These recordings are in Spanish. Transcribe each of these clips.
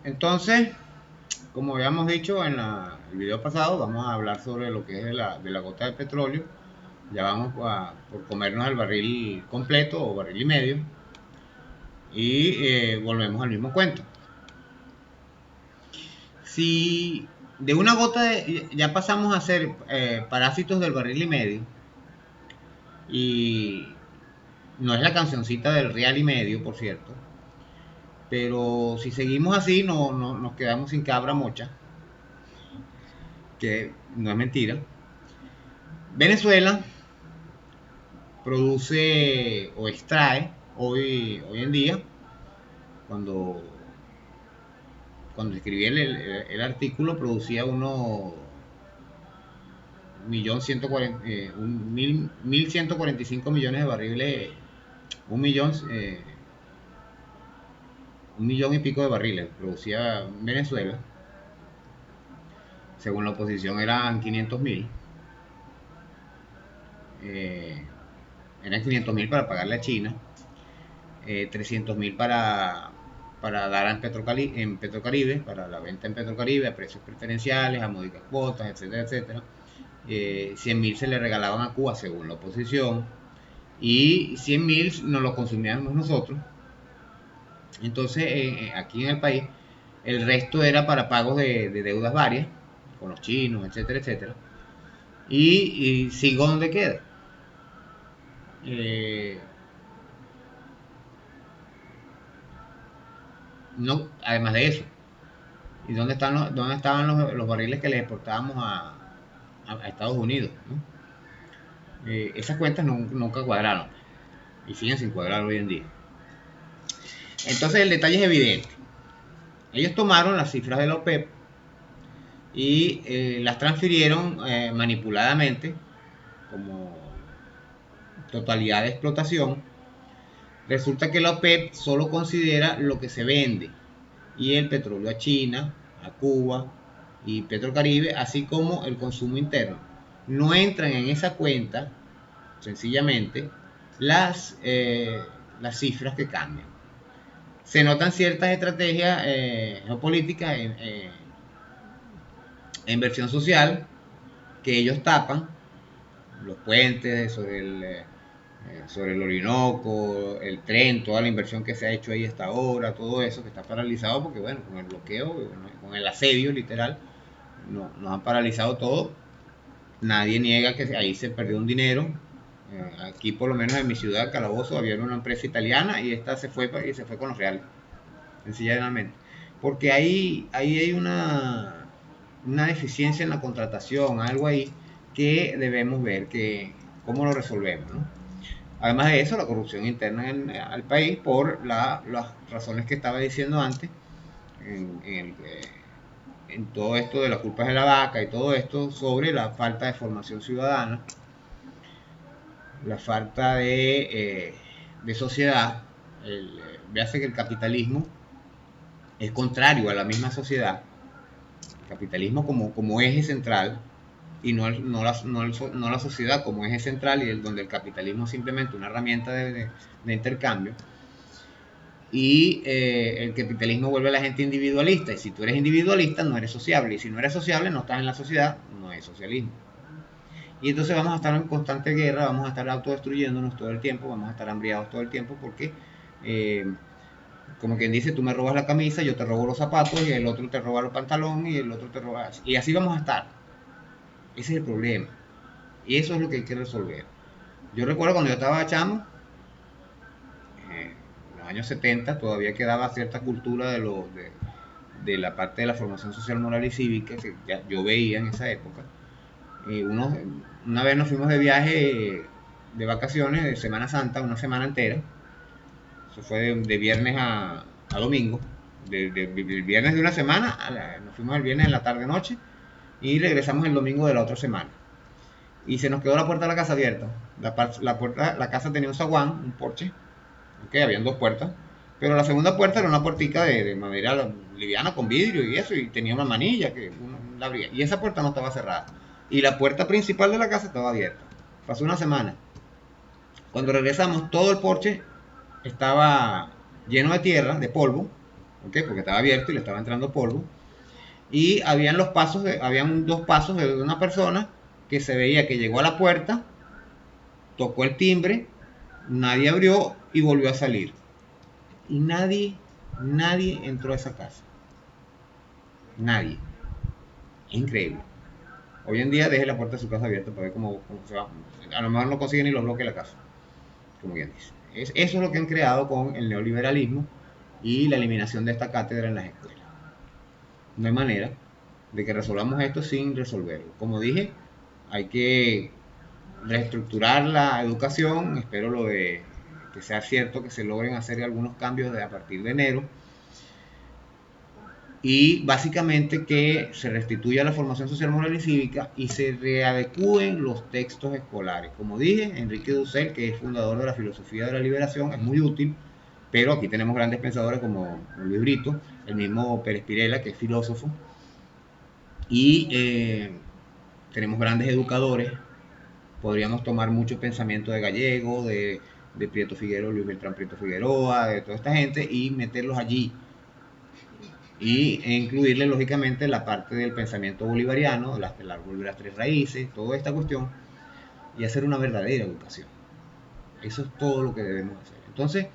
Entonces, como habíamos dicho en el video pasado, vamos a hablar sobre lo que es de la gota de petróleo. Ya vamos por comernos el barril completo o barril y medio. Y volvemos al mismo cuento. Si de una ya pasamos a ser parásitos del barril y medio, y no es la cancioncita del real y medio, por cierto, pero si seguimos así nos quedamos sin cabra mocha, que no es mentira. Venezuela produce o extrae hoy en día, cuando, cuando escribí el artículo, producía un 1.145 millones de barriles, un millón, un millón y pico de barriles producía Venezuela. Según la oposición eran 500.000. Eh, Eran 500.000 para pagarle a China, 300.000 para dar en Petrocaribe, para la venta en Petrocaribe a precios preferenciales, a módicas cuotas, etcétera, etcétera. 100.000 se le regalaban a Cuba según la oposición, y 100.000 nos lo consumíamos nosotros. Entonces, aquí en el país, el resto era para pagos de deudas varias, con los chinos, etcétera, etcétera. Y sigo donde queda. Eh, no, además de eso, ¿y dónde estaban los barriles que le exportábamos a Estados Unidos? ¿No? Esas cuentas nunca cuadraron y siguen sin cuadrar hoy en día. Entonces el detalle es evidente. Ellos tomaron las cifras de la OPEP y las transfirieron manipuladamente como totalidad de explotación. Resulta que la OPEP solo considera lo que se vende, y el petróleo a China, a Cuba y Petrocaribe, así como el consumo interno. No entran en esa cuenta, sencillamente, las cifras que cambian. Se notan ciertas estrategias geopolíticas en inversión social que ellos tapan, los puentes sobre el Orinoco, el tren, toda la inversión que se ha hecho ahí hasta ahora, todo eso que está paralizado porque, bueno, con el bloqueo, con el asedio literal, nos han paralizado todo. Nadie niega que ahí se perdió un dinero. Aquí, por lo menos en mi ciudad, Calabozo, había una empresa italiana y esta se fue con los reales, sencillamente. Porque ahí hay una deficiencia en la contratación, algo ahí que debemos ver, cómo lo resolvemos, ¿no? Además de eso, la corrupción interna al país por las razones que estaba diciendo antes, en todo esto de las culpas de la vaca y todo esto, sobre la falta de formación ciudadana, la falta de sociedad. Véase que el capitalismo es contrario a la misma sociedad, el capitalismo como eje central, y no la sociedad como eje central, y donde el capitalismo es simplemente una herramienta de intercambio. Y el capitalismo vuelve a la gente individualista, y si tú eres individualista no eres sociable, y si no eres sociable no estás en la sociedad, no es socialismo. Y entonces vamos a estar en constante guerra, vamos a estar autodestruyéndonos todo el tiempo, vamos a estar hambriados todo el tiempo, porque como quien dice, tú me robas la camisa, yo te robo los zapatos, y el otro te roba los pantalones, y el otro te roba, y así vamos a estar. Ese es el problema, y eso es lo que hay que resolver. Yo recuerdo cuando yo estaba chamo, en los años 70, todavía quedaba cierta cultura de la parte de la formación social, moral y cívica que yo veía en esa época. Una vez nos fuimos de viaje, de vacaciones, de Semana Santa, una semana entera. Eso fue de viernes a domingo. Del viernes de una semana, nos fuimos el viernes en la tarde-noche y regresamos el domingo de la otra semana. Y se nos quedó la puerta de la casa abierta. La casa tenía un zaguán, un porche, okay, habían dos puertas, pero la segunda puerta era una puertica de madera liviana con vidrio y eso, y tenía una manilla que uno la abría. Y esa puerta no estaba cerrada. Y la puerta principal de la casa estaba abierta. Pasó una semana. Cuando regresamos, todo el porche estaba lleno de tierra, de polvo, ¿ok? Porque estaba abierto y le estaba entrando polvo. Y habían dos pasos de una persona que se veía que llegó a la puerta, tocó el timbre, nadie abrió y volvió a salir. Y nadie entró a esa casa. Nadie. Es increíble. Hoy en día deje la puerta de su casa abierta para ver cómo se va. A lo mejor no consigue ni los bloques de la casa, como bien dice. Eso es lo que han creado con el neoliberalismo y la eliminación de esta cátedra en las escuelas. No hay manera de que resolvamos esto sin resolverlo. Como dije, hay que reestructurar la educación. Espero lo de que sea cierto que se logren hacer algunos cambios a partir de enero. Y básicamente que se restituya la formación social, moral y cívica y se readecúen los textos escolares. Como dije, Enrique Dussel, que es fundador de la filosofía de la liberación, es muy útil, pero aquí tenemos grandes pensadores como Luis Brito, el mismo Pérez Pirela, que es filósofo, y tenemos grandes educadores. Podríamos tomar mucho pensamiento de Gallego, de Prieto Figueroa, Luis Beltrán Prieto Figueroa, de toda esta gente y meterlos allí e incluirle lógicamente la parte del pensamiento bolivariano, el árbol de las tres raíces, toda esta cuestión, y hacer una verdadera educación. Eso es todo lo que debemos hacer. Entonces,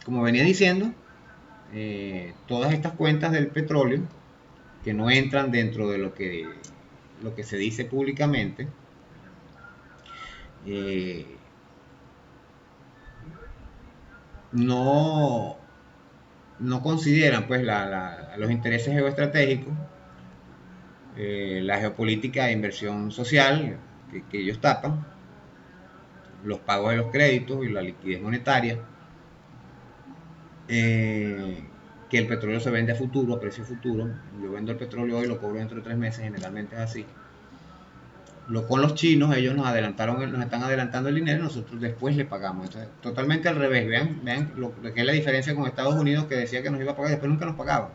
como venía diciendo, todas estas cuentas del petróleo que no entran dentro de lo que se dice públicamente, eh, no, no consideran pues los intereses geoestratégicos, la geopolítica de inversión social que ellos tapan, los pagos de los créditos y la liquidez monetaria, que el petróleo se vende a futuro, a precio futuro. Yo vendo el petróleo hoy, lo cobro dentro de 3 meses, generalmente es así. Con los chinos, ellos nos están adelantando el dinero y nosotros después le pagamos. Entonces, totalmente al revés. Vean lo que es la diferencia con Estados Unidos, que decía que nos iba a pagar y después nunca nos pagaban.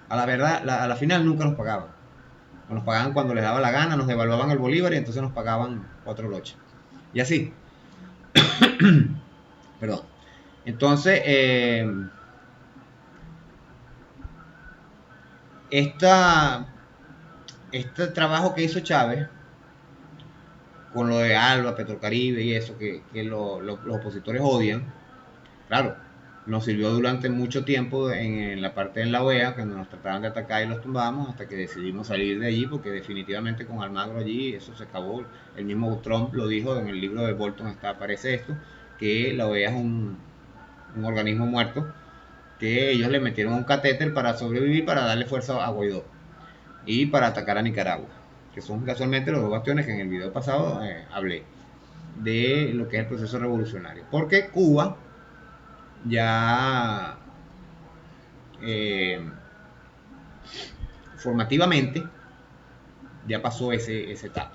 A la verdad, a la final nunca nos pagaban. Nos pagaban cuando les daba la gana, nos devaluaban el bolívar y entonces nos pagaban 4 loches. Y así. Perdón. Entonces, este trabajo que hizo Chávez con lo de Alba, Petrocaribe y eso que los opositores odian, claro, nos sirvió durante mucho tiempo en la parte de la OEA, cuando nos trataban de atacar y los tumbábamos, hasta que decidimos salir de allí, porque definitivamente con Almagro allí eso se acabó. El mismo Trump lo dijo en el libro de Bolton, aparece esto, que la OEA es un organismo muerto, que ellos le metieron un catéter para sobrevivir, para darle fuerza a Guaidó y para atacar a Nicaragua, que son casualmente los dos bastiones que en el video pasado hablé de lo que es el proceso revolucionario. Porque Cuba ya eh, formativamente ya pasó esa etapa,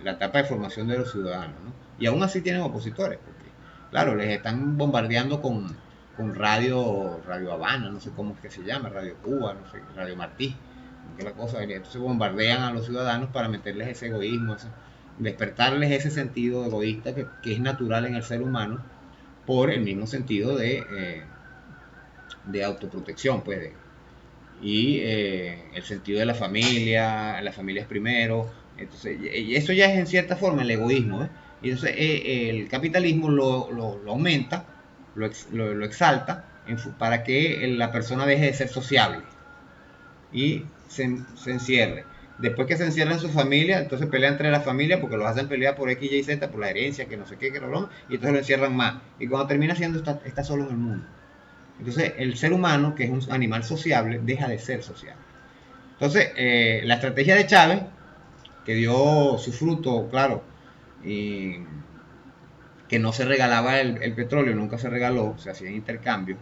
la etapa de formación de los ciudadanos, ¿no? Y aún así tienen opositores, porque claro, les están bombardeando con Radio Habana, no sé cómo es que se llama, Radio Cuba, no sé, Radio Martí, que la cosa, entonces bombardean a los ciudadanos para meterles ese egoísmo, despertarles ese sentido egoísta que es natural en el ser humano, por el mismo sentido de autoprotección, pues, y el sentido de la familia es primero. Entonces, y eso ya es en cierta forma el egoísmo, ¿eh? Y entonces el capitalismo lo aumenta, lo exalta para que la persona deje de ser sociable y se encierre. Después que se encierra en su familia, entonces pelea entre la familia porque los hacen pelear por X, Y, Z, por la herencia, que no sé qué, que no, y entonces lo encierran más. Y cuando termina siendo, está solo en el mundo. Entonces el ser humano, que es un animal sociable, deja de ser sociable. Entonces, la estrategia de Chávez, que dio su fruto, claro, y que no se regalaba el petróleo, nunca se regaló, se hacía intercambio,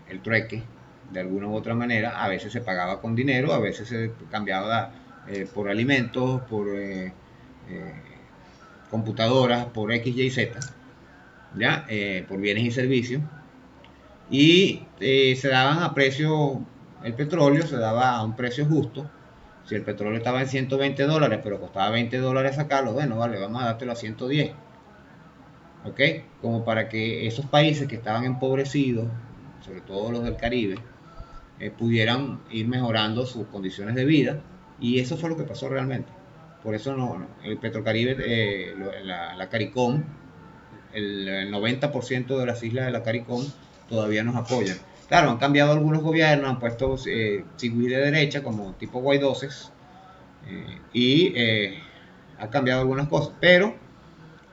el trueque, de alguna u otra manera, a veces se pagaba con dinero, a veces se cambiaba por alimentos, por computadoras, por X, Y, Z, ¿ya? Por bienes y servicios, y se daban a precio, el petróleo se daba a un precio justo. Si el petróleo estaba en $120, pero costaba $20 sacarlo, bueno, vale, vamos a dártelo a 110. ¿ok? Como para que esos países que estaban empobrecidos, sobre todo los del Caribe, pudieran ir mejorando sus condiciones de vida, y eso fue lo que pasó realmente. Por eso el Petrocaribe, la CARICOM, el 90% de las islas de la CARICOM todavía nos apoyan. Claro, han cambiado algunos gobiernos, han puesto sigüis de derecha como tipo guaidoses, y ha cambiado algunas cosas, pero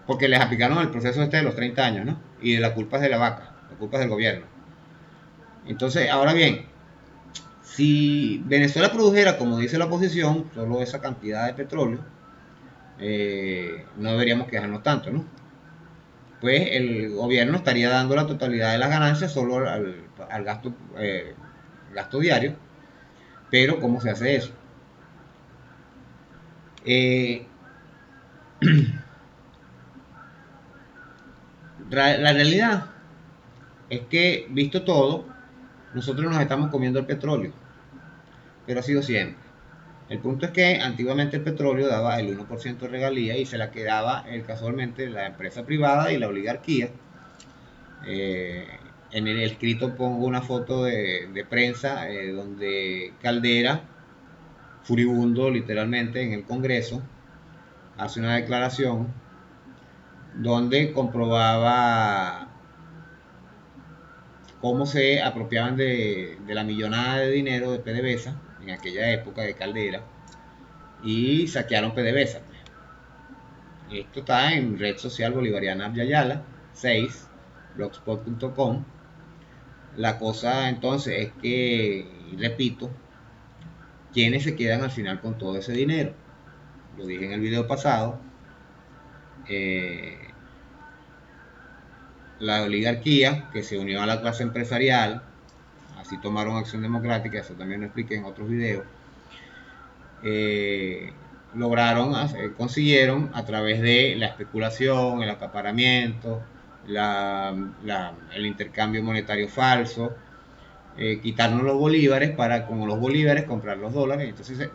porque les aplicaron el proceso este de los 30 años, ¿no? Y de la culpa es de la vaca, la culpa es del gobierno. Entonces, ahora bien, si Venezuela produjera, como dice la oposición, solo esa cantidad de petróleo, no deberíamos quejarnos tanto, ¿no? Pues el gobierno estaría dando la totalidad de las ganancias solo al gasto diario. Pero ¿cómo se hace eso? Eh, la realidad es que, visto todo, nosotros nos estamos comiendo el petróleo, pero ha sido siempre. El punto es que antiguamente el petróleo daba el 1% de regalía y se la quedaba casualmente la empresa privada y la oligarquía. Eh, en el escrito pongo una foto de prensa donde Caldera, furibundo literalmente en el Congreso, hace una declaración donde comprobaba cómo se apropiaban de la millonada de dinero de PDVSA en aquella época de Caldera y saquearon PDVSA. Esto está en red social bolivariana Abya 6, blogspot.com. La cosa entonces es que, repito, ¿quiénes se quedan al final con todo ese dinero? Lo dije en el video pasado, eh, la oligarquía que se unió a la clase empresarial, así tomaron acción democrática, eso también lo expliqué en otros videos, eh, consiguieron a través de la especulación, el acaparamiento, el intercambio monetario falso, quitarnos los bolívares para con los bolívares comprar los dólares. Entonces,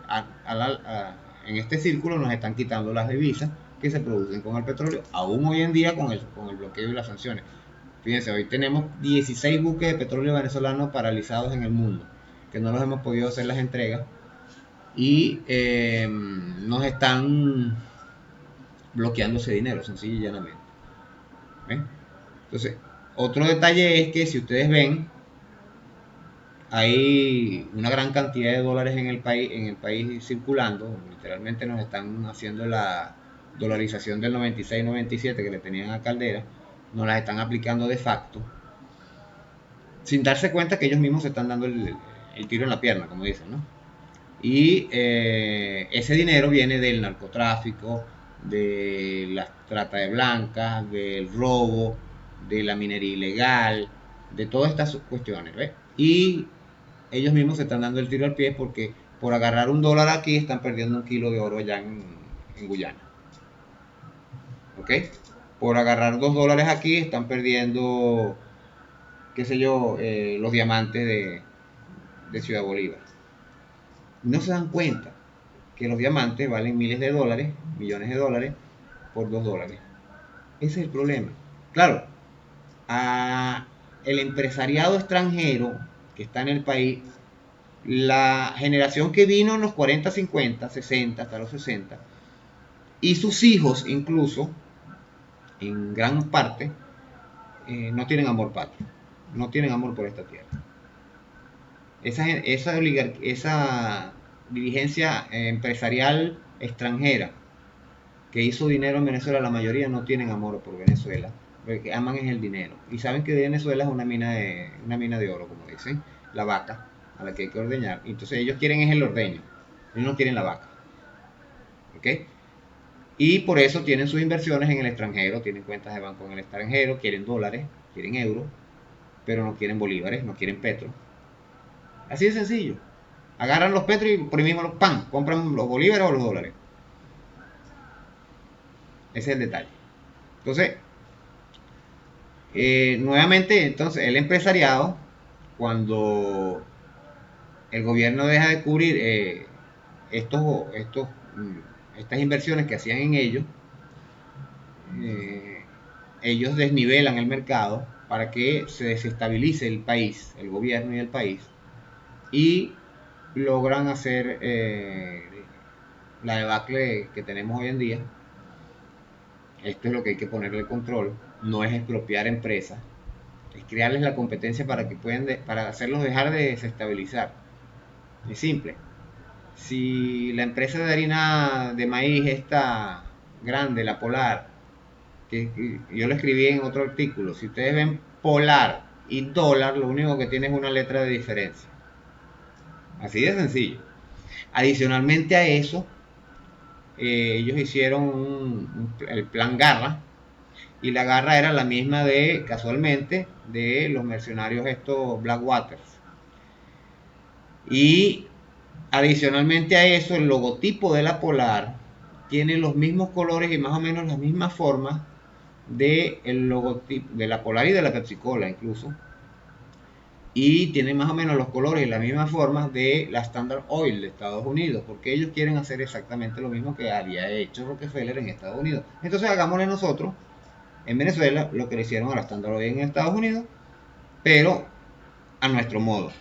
en este círculo nos están quitando las divisas que se producen con el petróleo, aún hoy en día con el bloqueo y las sanciones. Fíjense, hoy tenemos 16 buques de petróleo venezolano paralizados en el mundo, que no los hemos podido hacer las entregas y nos están bloqueando ese dinero, sencillo y llanamente. ¿Ven? Entonces, otro detalle es que si ustedes ven, hay una gran cantidad de dólares en el país circulando. Literalmente nos están haciendo la dolarización del 96-97 que le tenían a Caldera, nos las están aplicando de facto, sin darse cuenta que ellos mismos se están dando el tiro en la pierna, como dicen, ¿no? Y ese dinero viene del narcotráfico, de la trata de blancas, del robo, de la minería ilegal, de todas estas cuestiones, ¿ves? Y ellos mismos se están dando el tiro al pie porque por agarrar un dólar aquí están perdiendo un kilo de oro allá en Guyana. ¿Ok? Por agarrar $2 aquí están perdiendo, qué sé yo, los diamantes de Ciudad Bolívar. No se dan cuenta que los diamantes valen miles de dólares, millones de dólares, por $2. Ese es el problema. Claro, a el empresariado extranjero que está en el país, la generación que vino en los 40, 50, 60, hasta los 60, y sus hijos incluso, en gran parte, no tienen amor patrio, no tienen amor por esta tierra. Esa dirigencia empresarial extranjera que hizo dinero en Venezuela, la mayoría no tienen amor por Venezuela, lo que aman es el dinero. Y saben que Venezuela es una mina de oro, como dicen, la vaca a la que hay que ordeñar. Entonces ellos quieren es el ordeño, ellos no quieren la vaca. ¿Ok? Y por eso tienen sus inversiones en el extranjero, tienen cuentas de banco en el extranjero, quieren dólares, quieren euros, pero no quieren bolívares, no quieren petro. Así de sencillo. Agarran los petros y por ahí mismo los pan, compran los bolívares o los dólares. Ese es el detalle. Entonces, nuevamente, entonces, el empresariado, cuando el gobierno deja de cubrir estas inversiones que hacían en ellos, eh, ellos desnivelan el mercado para que se desestabilice el país, el gobierno y el país, y logran hacer la debacle que tenemos hoy en día. Esto es lo que hay que ponerle control, no es expropiar empresas, es crearles la competencia para que para hacerlos dejar de desestabilizar. Es simple. Si la empresa de harina de maíz esta grande, la Polar, que yo lo escribí en otro artículo, si ustedes ven Polar y dólar, lo único que tiene es una letra de diferencia. Así de sencillo. Adicionalmente a eso, ellos hicieron el plan Garra, y la Garra era la misma de, casualmente, de los mercenarios estos Blackwaters. Y adicionalmente a eso, el logotipo de la Polar tiene los mismos colores y más o menos las mismas formas de el logotipo de la Polar y de la Pepsi Cola incluso, y tiene más o menos los colores y las mismas formas de la Standard Oil de Estados Unidos, porque ellos quieren hacer exactamente lo mismo que había hecho Rockefeller en Estados Unidos. Entonces hagámosle nosotros en Venezuela lo que le hicieron a la Standard Oil en Estados Unidos, pero a nuestro modo,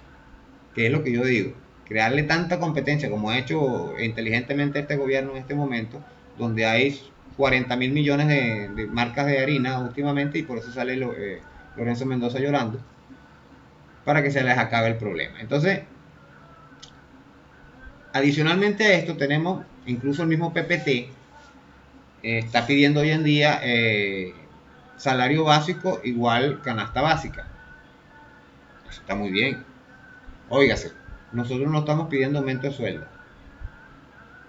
que es lo que yo digo, crearle tanta competencia como ha hecho inteligentemente este gobierno en este momento, donde hay 40 mil millones de marcas de harina últimamente, y por eso sale Lorenzo Mendoza llorando, para que se les acabe el problema. Entonces, adicionalmente a esto tenemos incluso el mismo PPT, está pidiendo hoy en día salario básico igual canasta básica. Eso está muy bien. Óigase, nosotros no estamos pidiendo aumento de sueldo.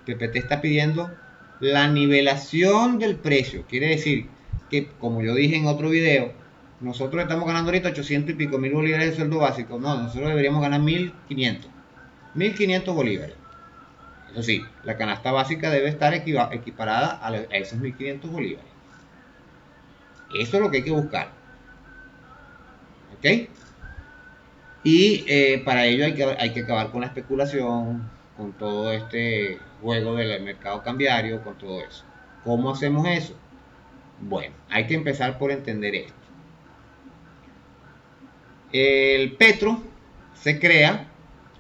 PPT está pidiendo la nivelación del precio. Quiere decir que, como yo dije en otro video, nosotros estamos ganando ahorita 800 y pico mil bolívares de sueldo básico. No, nosotros deberíamos ganar 1500. 1500 bolívares. Eso sí, la canasta básica debe estar equiparada a esos 1500 bolívares. Eso es lo que hay que buscar. ¿Ok? Y para ello hay que acabar con la especulación, con todo este juego del mercado cambiario, con todo eso. ¿Cómo hacemos eso? Bueno, hay que empezar por entender esto. El petro se crea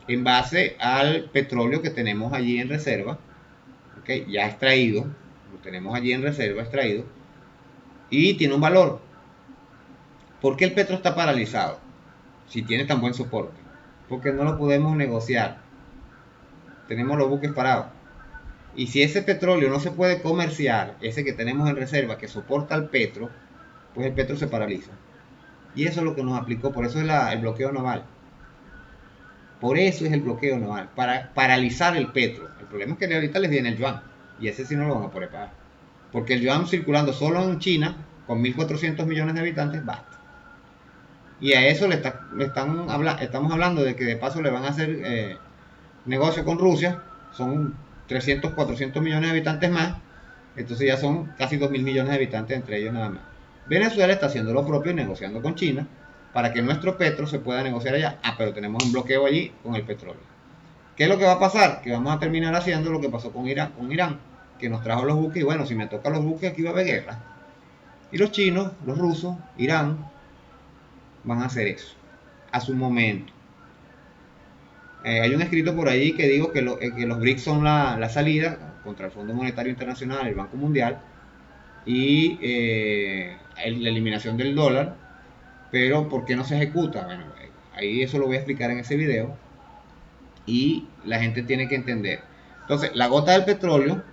en base al petróleo que tenemos allí en reserva, ¿okay? Ya extraído, lo tenemos allí en reserva extraído, y tiene un valor. ¿Por qué el petro está paralizado? Si tiene tan buen soporte. Porque no lo podemos negociar. Tenemos los buques parados. Y si ese petróleo no se puede comerciar, ese que tenemos en reserva que soporta el petro, pues el petro se paraliza. Y eso es lo que nos aplicó, por eso es el bloqueo naval. Por eso es el bloqueo naval, para paralizar el petro. El problema es que ahorita les viene el yuan, y ese sí no lo van a poder pagar. Porque el yuan circulando solo en China, con 1.400 millones de habitantes, basta. Y a eso estamos hablando de que de paso le van a hacer negocio con Rusia, son 300, 400 millones de habitantes más, entonces ya son casi 2.000 millones de habitantes entre ellos nada más. Venezuela está haciendo lo propio, negociando con China, para que nuestro petro se pueda negociar allá. Pero tenemos un bloqueo allí con el petróleo. ¿Qué es lo que va a pasar? Que vamos a terminar haciendo lo que pasó con Irán, que nos trajo los buques, y bueno, si me toca los buques aquí va a haber guerra. Y los chinos, los rusos, Irán, van a hacer eso, a su momento. Hay un escrito por ahí que digo que los BRICS son la salida contra el Fondo Monetario Internacional, el Banco Mundial, y la eliminación del dólar. Pero ¿por qué no se ejecuta? Bueno, ahí eso lo voy a explicar en ese video, y la gente tiene que entender. Entonces, la gota del petróleo,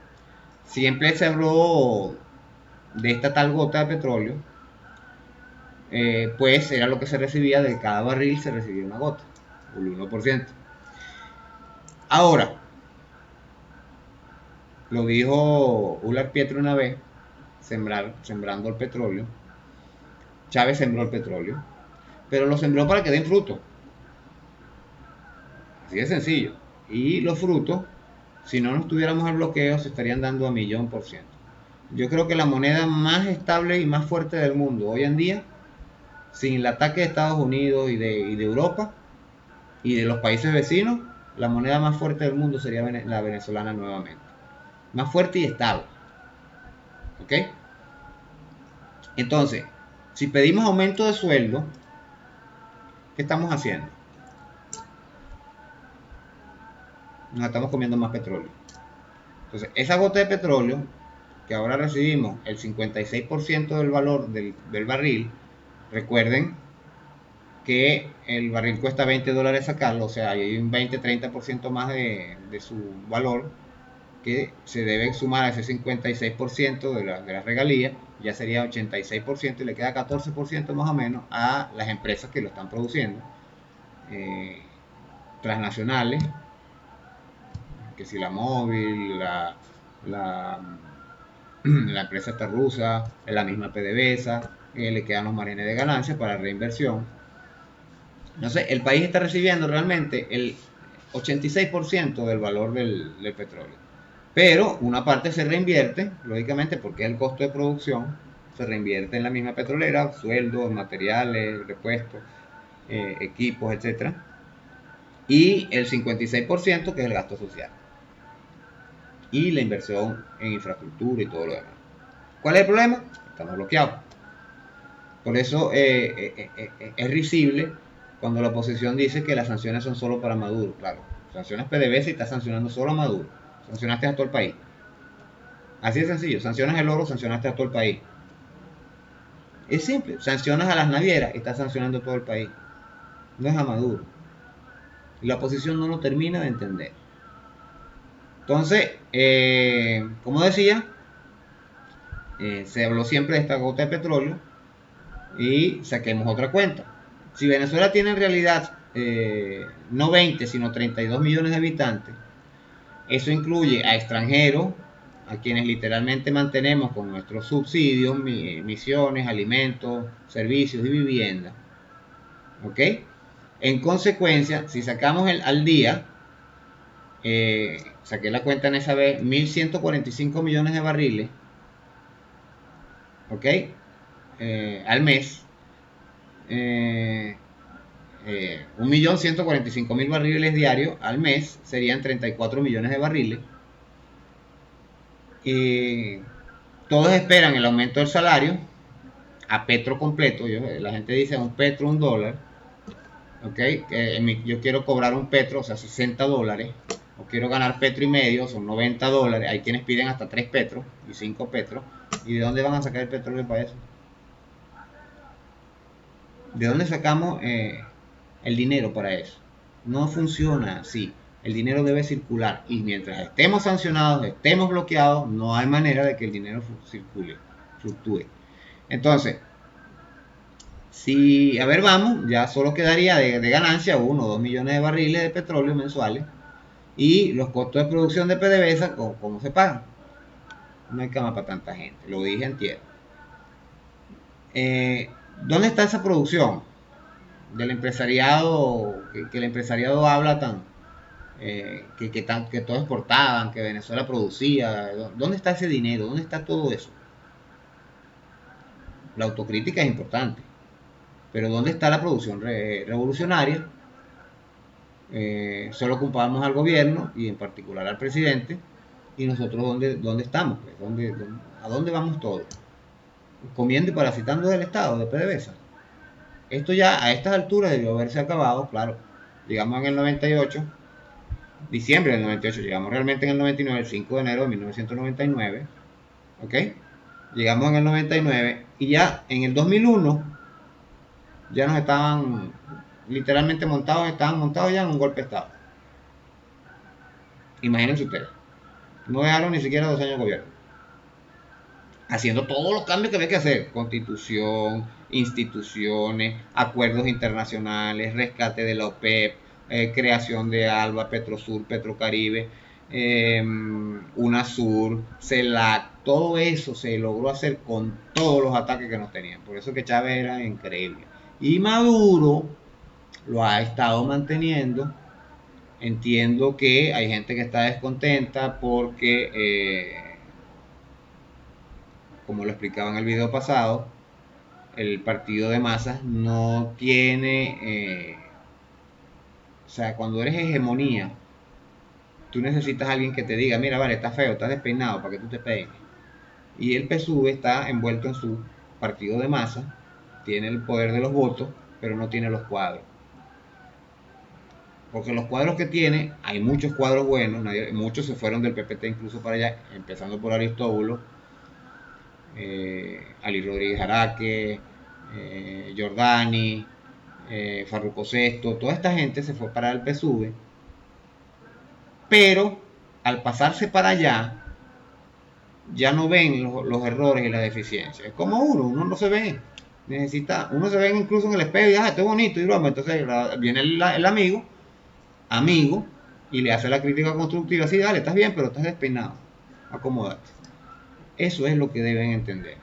siempre se habló de esta tal gota de petróleo, pues era lo que se recibía de cada barril, se recibía una gota, el 1%. Ahora, lo dijo Ular Pietro una vez, sembrando el petróleo. Chávez sembró el petróleo, pero lo sembró para que den fruto. Así de sencillo. Y los frutos, si no nos tuviéramos el bloqueo, se estarían dando a 1.000.000%. Yo creo que la moneda más estable y más fuerte del mundo hoy en día, sin el ataque de Estados Unidos y de Europa y de los países vecinos, la moneda más fuerte del mundo sería la venezolana nuevamente. Más fuerte y estable. ¿Ok? Entonces, si pedimos aumento de sueldo, ¿qué estamos haciendo? Nos estamos comiendo más petróleo. Entonces, esa gota de petróleo, que ahora recibimos el 56% del valor del barril, recuerden que el barril cuesta $20 sacarlo, o sea, hay un 20-30% más de su valor que se debe sumar a ese 56% de las regalías, ya sería 86% y le queda 14% más o menos a las empresas que lo están produciendo, eh, transnacionales, que si la móvil, la, la empresa esta rusa, la misma PDVSA, le quedan los márgenes de ganancia para reinversión. No sé, el país está recibiendo realmente el 86% del valor del petróleo. Pero una parte se reinvierte, lógicamente, porque es el costo de producción, se reinvierte en la misma petrolera, sueldos, materiales, repuestos, equipos, etcétera. Y el 56% que es el gasto social. Y la inversión en infraestructura y todo lo demás. ¿Cuál es el problema? Estamos bloqueados. Por eso es risible cuando la oposición dice que las sanciones son solo para Maduro. Claro, sanciones PDVSA y está sancionando solo a Maduro. Sancionaste a todo el país. Así de sencillo. Sancionas el oro, sancionaste a todo el país. Es simple. Sancionas a las navieras, estás sancionando a todo el país. No es a Maduro. Y la oposición no lo termina de entender. Entonces, como decía, se habló siempre de esta gota de petróleo y saquemos otra cuenta. Si Venezuela tiene en realidad no 20, sino 32 millones de habitantes, eso incluye a extranjeros, a quienes literalmente mantenemos con nuestros subsidios, misiones, alimentos, servicios y vivienda. ¿Ok? En consecuencia, si sacamos al día, saqué la cuenta en esa vez, 1.145 millones de barriles, ¿ok? Al mes, 1.145.000 barriles diarios al mes serían 34 millones de barriles. Y todos esperan el aumento del salario a petro completo. La gente dice un petro, un dólar. ¿Okay? Yo quiero cobrar un petro, o sea, $60. O quiero ganar petro y medio, son $90. Hay quienes piden hasta 3 petros y 5 petros. ¿Y de dónde van a sacar el petróleo para eso? ¿De dónde sacamos el dinero para eso? No funciona así. El dinero debe circular y mientras estemos sancionados, estemos bloqueados, no hay manera de que el dinero circule, fluctúe. Entonces, si, a ver, vamos, ya solo quedaría de ganancia 1 o 2 millones de barriles de petróleo mensuales y los costos de producción de PDVSA, ¿cómo se pagan? No hay cama para tanta gente, lo dije en tierra. ¿Dónde está esa producción del empresariado, que el empresariado habla tan, que todo exportaban, que Venezuela producía? ¿Dónde está ese dinero? ¿Dónde está todo eso? La autocrítica es importante, pero ¿dónde está la producción revolucionaria? Solo ocupamos al gobierno y en particular al presidente. ¿Y nosotros dónde estamos? Pues? ¿A dónde vamos todos? Comiendo y parasitando del Estado, de PDVSA. Esto ya a estas alturas debió haberse acabado, claro. Llegamos en el 98, diciembre del 98, llegamos realmente en el 99, el 5 de enero de 1999, ¿ok? Llegamos en el 99 y ya en el 2001 ya nos estaban literalmente estaban montados ya en un golpe de Estado. Imagínense ustedes, no dejaron ni siquiera 2 años de gobierno, haciendo todos los cambios que había que hacer: constitución, instituciones, acuerdos internacionales, rescate de la OPEP, creación de ALBA, Petrosur, Petrocaribe, UNASUR, CELAC. Todo eso se logró hacer con todos los ataques que nos tenían. Por eso que Chávez era increíble. Y Maduro lo ha estado manteniendo. Entiendo que hay gente que está descontenta porque como lo explicaba en el video pasado, el partido de masas no tiene, o sea, cuando eres hegemonía, tú necesitas a alguien que te diga: mira, vale, estás feo, estás despeinado, para que tú te pegues. Y el PSUV está envuelto en su partido de masa, tiene el poder de los votos, pero no tiene los cuadros. Porque los cuadros que tiene, hay muchos cuadros buenos, muchos se fueron del PPT incluso para allá, empezando por Aristóbulo, Ali Rodríguez Araque, Giordani, Farruko Sesto, toda esta gente se fue para el PSUV, pero al pasarse para allá, ya no ven los errores y las deficiencias. Es como uno no se ve. Uno se ve incluso en el espejo y dice, esto es bonito y broma. Entonces viene el amigo, y le hace la crítica constructiva. Sí, dale, estás bien, pero estás despeinado. Acomódate. Eso es lo que deben entender.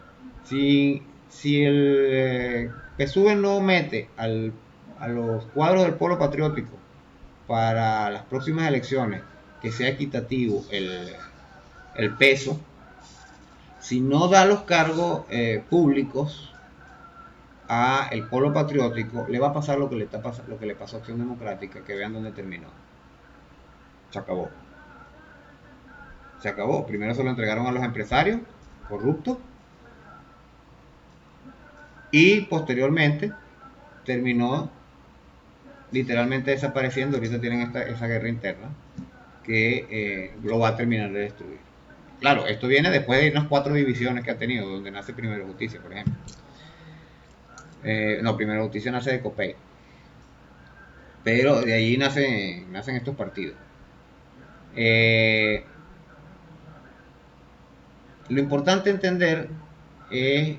Si el PSUV no mete a los cuadros del Polo Patriótico para las próximas elecciones que sea equitativo el peso, si no da los cargos públicos a el Polo Patriótico, le va a pasar lo que le pasó a Acción Democrática, que vean dónde terminó. Se acabó. Se acabó. Primero se lo entregaron a los empresarios corruptos y posteriormente terminó literalmente desapareciendo. Ahorita tienen esa guerra interna que lo va a terminar de destruir. Claro, esto viene después de unas 4 divisiones que ha tenido, donde nace Primero Justicia, por ejemplo. No, Primero Justicia nace de Copey, pero de ahí nacen estos partidos. Lo importante entender es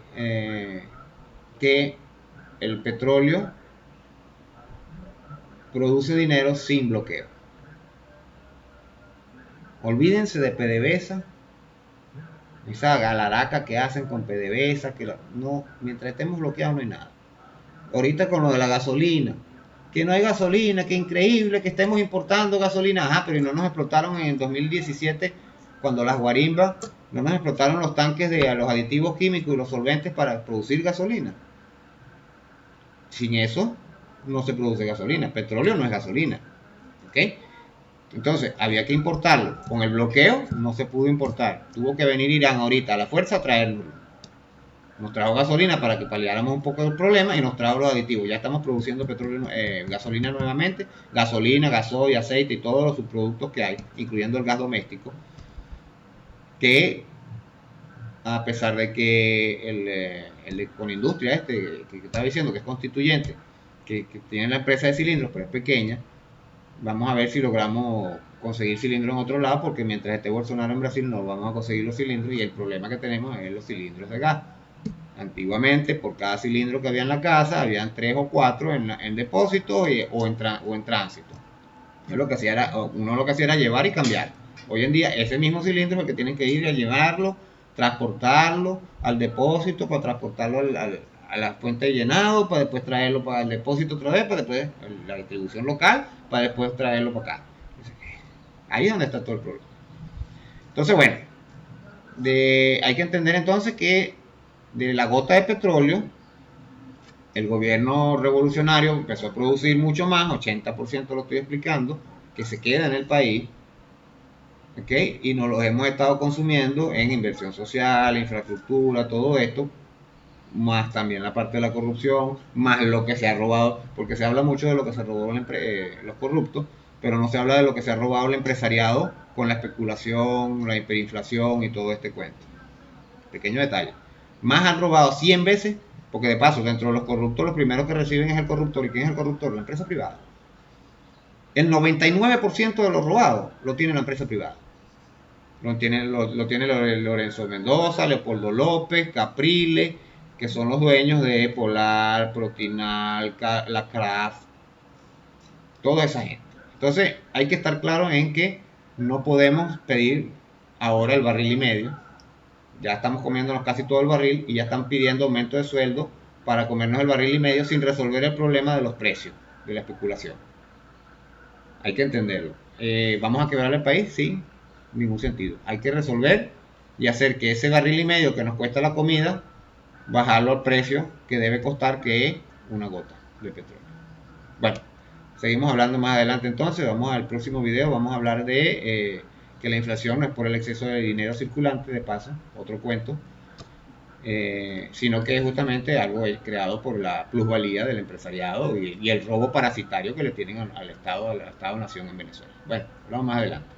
que el petróleo produce dinero sin bloqueo. Olvídense de PDVSA, esa galaraca que hacen con PDVSA, no, mientras estemos bloqueados no hay nada. Ahorita con lo de la gasolina, que no hay gasolina, que increíble que estemos importando gasolina. Ajá, pero no nos explotaron en el 2017 cuando las guarimbas, no nos explotaron los tanques de los aditivos químicos y los solventes para producir gasolina. Sin eso no se produce gasolina. Petróleo no es gasolina. ¿Ok? Entonces había que importarlo. Con el bloqueo no se pudo importar. Tuvo que venir Irán ahorita a la fuerza a traerlo. Nos trajo gasolina para que paliáramos un poco el problema y nos trajo los aditivos. Ya estamos produciendo petróleo, gasolina nuevamente, gasolina, gasoil, aceite y todos los subproductos que hay, incluyendo el gas doméstico, que a pesar de que el Conindustria que estaba diciendo que es constituyente, que tiene la empresa de cilindros, pero es pequeña, vamos a ver si logramos conseguir cilindros en otro lado, porque mientras esté Bolsonaro en Brasil no vamos a conseguir los cilindros, y el problema que tenemos es los cilindros de gas. Antiguamente, por cada cilindro que había en la casa, habían 3 o 4 en depósito o en tránsito. Uno lo que hacía era llevar y cambiar. Hoy en día, ese mismo cilindro es el que tienen que ir a llevarlo, transportarlo al depósito, para transportarlo a la fuente de llenado, para después traerlo para el depósito otra vez, para después la distribución local, para después traerlo para acá. Ahí es donde está todo el problema. Entonces, bueno, hay que entender entonces que de la gota de petróleo, el gobierno revolucionario empezó a producir mucho más, 80% lo estoy explicando, que se queda en el país, ¿okay? Y nos los hemos estado consumiendo en inversión social, infraestructura, todo esto, más también la parte de la corrupción, más lo que se ha robado, porque se habla mucho de lo que se robó los corruptos, pero no se habla de lo que se ha robado el empresariado con la especulación, la hiperinflación y todo este cuento. Pequeño detalle. Más han robado 100 veces, porque de paso, dentro de los corruptos, los primeros que reciben es el corruptor. ¿Y quién es el corruptor? La empresa privada. El 99% de los robados lo tiene la empresa privada. Lo tiene Lorenzo Mendoza, Leopoldo López, Capriles, que son los dueños de Polar, Protinal, la Kraft, toda esa gente. Entonces, hay que estar claro en que no podemos pedir ahora el barril y medio. Ya estamos comiéndonos casi todo el barril y ya están pidiendo aumento de sueldo para comernos el barril y medio sin resolver el problema de los precios, de la especulación. Hay que entenderlo. ¿Vamos a quebrar el país? Sí, ningún sentido. Hay que resolver y hacer que ese barril y medio que nos cuesta la comida, bajarlo al precio que debe costar, que es una gota de petróleo. Bueno, seguimos hablando más adelante entonces. Vamos al próximo video, vamos a hablar de que la inflación no es por el exceso de dinero circulante, de paso, otro cuento. sino que es justamente algo creado por la plusvalía del empresariado y el robo parasitario que le tienen al Estado-Nación en Venezuela. Bueno, hablamos más adelante.